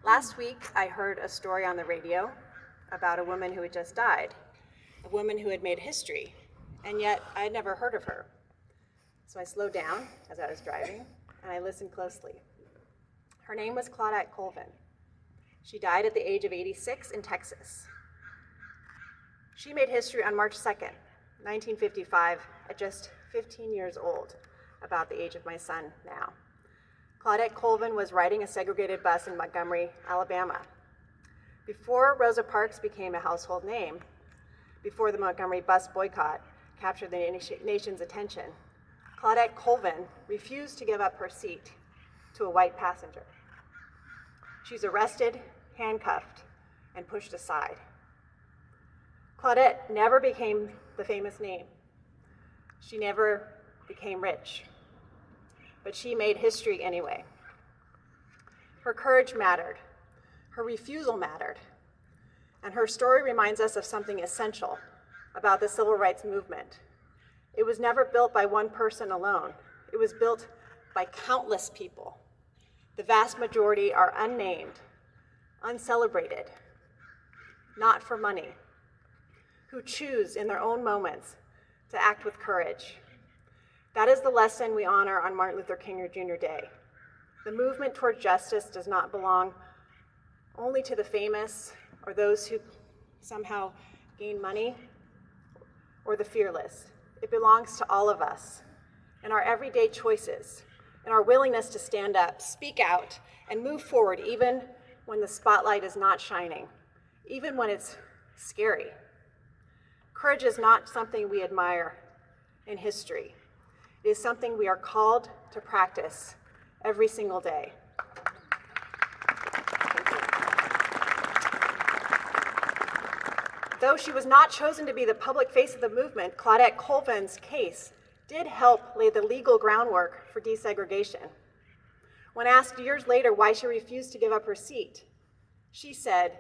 Last week, I heard a story on the radio about a woman who had just died, a woman who had made history, and yet I had never heard of her. So I slowed down as I was driving, and I listened closely. Her name was Claudette Colvin. She died at the age of 86 in Texas. She made history on March 2nd, 1955, at just 15 years old, about the age of my son now. Claudette Colvin was riding a segregated bus in Montgomery, Alabama. Before Rosa Parks became a household name, before the Montgomery bus boycott captured the nation's attention, Claudette Colvin refused to give up her seat to a white passenger. She's arrested, handcuffed, and pushed aside. Claudette never became the famous name. She never became rich, but she made history anyway. Her courage mattered, her refusal mattered, and her story reminds us of something essential about the civil rights movement. It was never built by one person alone. It was built by countless people. The vast majority are unnamed, uncelebrated, not for money, who choose in their own moments to act with courage. That is the lesson we honor on Martin Luther King Jr. Day. The movement toward justice does not belong only to the famous or those who somehow gain money or the fearless. It belongs to all of us in our everyday choices, in our willingness to stand up, speak out, and move forward even when the spotlight is not shining, even when it's scary. Courage is not something we admire in history. It is something we are called to practice every single day. Though she was not chosen to be the public face of the movement, Claudette Colvin's case did help lay the legal groundwork for desegregation. When asked years later why she refused to give up her seat, she said,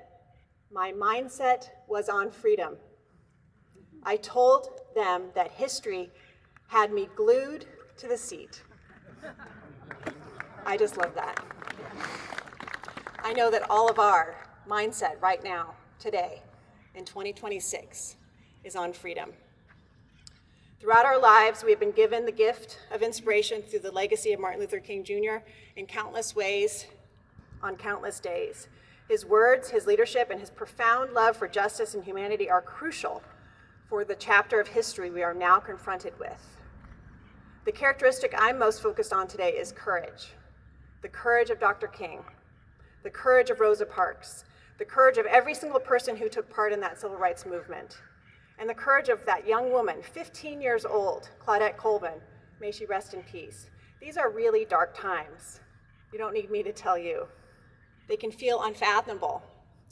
"My mindset was on freedom. I told them that history had me glued to the seat." I just love that. I know that all of our mindset right now, today, in 2026, is on freedom. Throughout our lives, we have been given the gift of inspiration through the legacy of Martin Luther King Jr. in countless ways, on countless days. His words, his leadership, and his profound love for justice and humanity are crucial for the chapter of history we are now confronted with. The characteristic I'm most focused on today is courage. The courage of Dr. King, the courage of Rosa Parks, the courage of every single person who took part in that civil rights movement, and the courage of that young woman, 15 years old, Claudette Colvin, may she rest in peace. These are really dark times. You don't need me to tell you. They can feel unfathomable,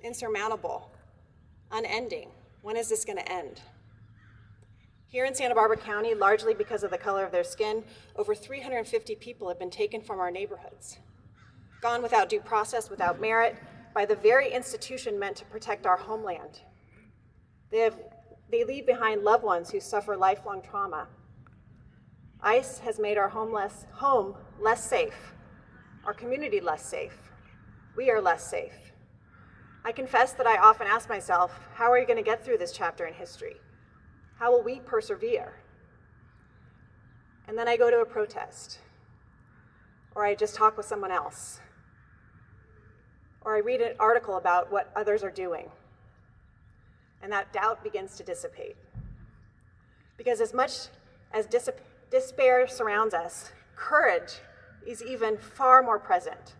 insurmountable, unending. When is this going to end? Here in Santa Barbara County, largely because of the color of their skin, over 350 people have been taken from our neighborhoods, gone without due process, without merit, by the very institution meant to protect our homeland. They leave behind loved ones who suffer lifelong trauma. ICE has made our home less safe, our community less safe. We are less safe. I confess that I often ask myself, how are you going to get through this chapter in history? How will we persevere? And then I go to a protest, or I just talk with someone else, or I read an article about what others are doing, and that doubt begins to dissipate. Because as much as despair surrounds us, courage is even far more present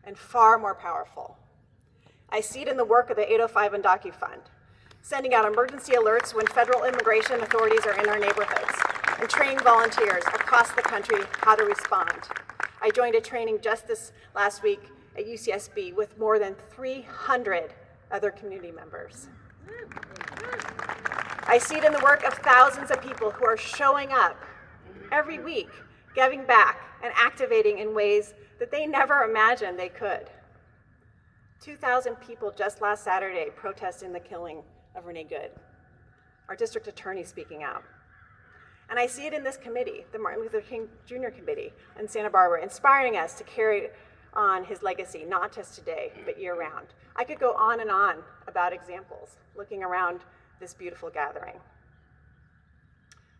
and far more powerful. I see it in the work of the 805 and DocuFund, sending out emergency alerts when federal immigration authorities are in our neighborhoods, and training volunteers across the country how to respond. I joined a training just this last week at UCSB with more than 300 other community members. I see it in the work of thousands of people who are showing up every week, giving back and activating in ways that they never imagined they could. 2,000 people just last Saturday protesting the killing of Renee Good, our district attorney speaking out. And I see it in this committee, the Martin Luther King Jr. Committee in Santa Barbara, inspiring us to carry on his legacy, not just today, but year-round. I could go on and on about examples, looking around this beautiful gathering.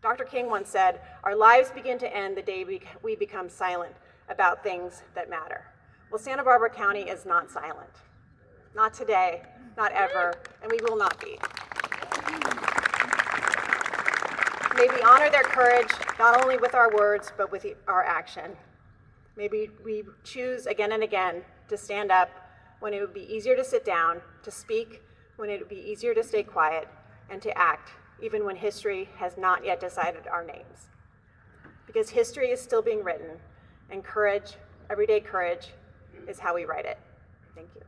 Dr. King once said, "Our lives begin to end the day we become silent about things that matter." Well, Santa Barbara County is not silent. Not today, not ever, and we will not be. May we honor their courage, not only with our words, but with our action. May we choose again and again to stand up when it would be easier to sit down, to speak when it would be easier to stay quiet, and to act even when history has not yet decided our names. Because history is still being written, and courage, everyday courage, is how we write it. Thank you.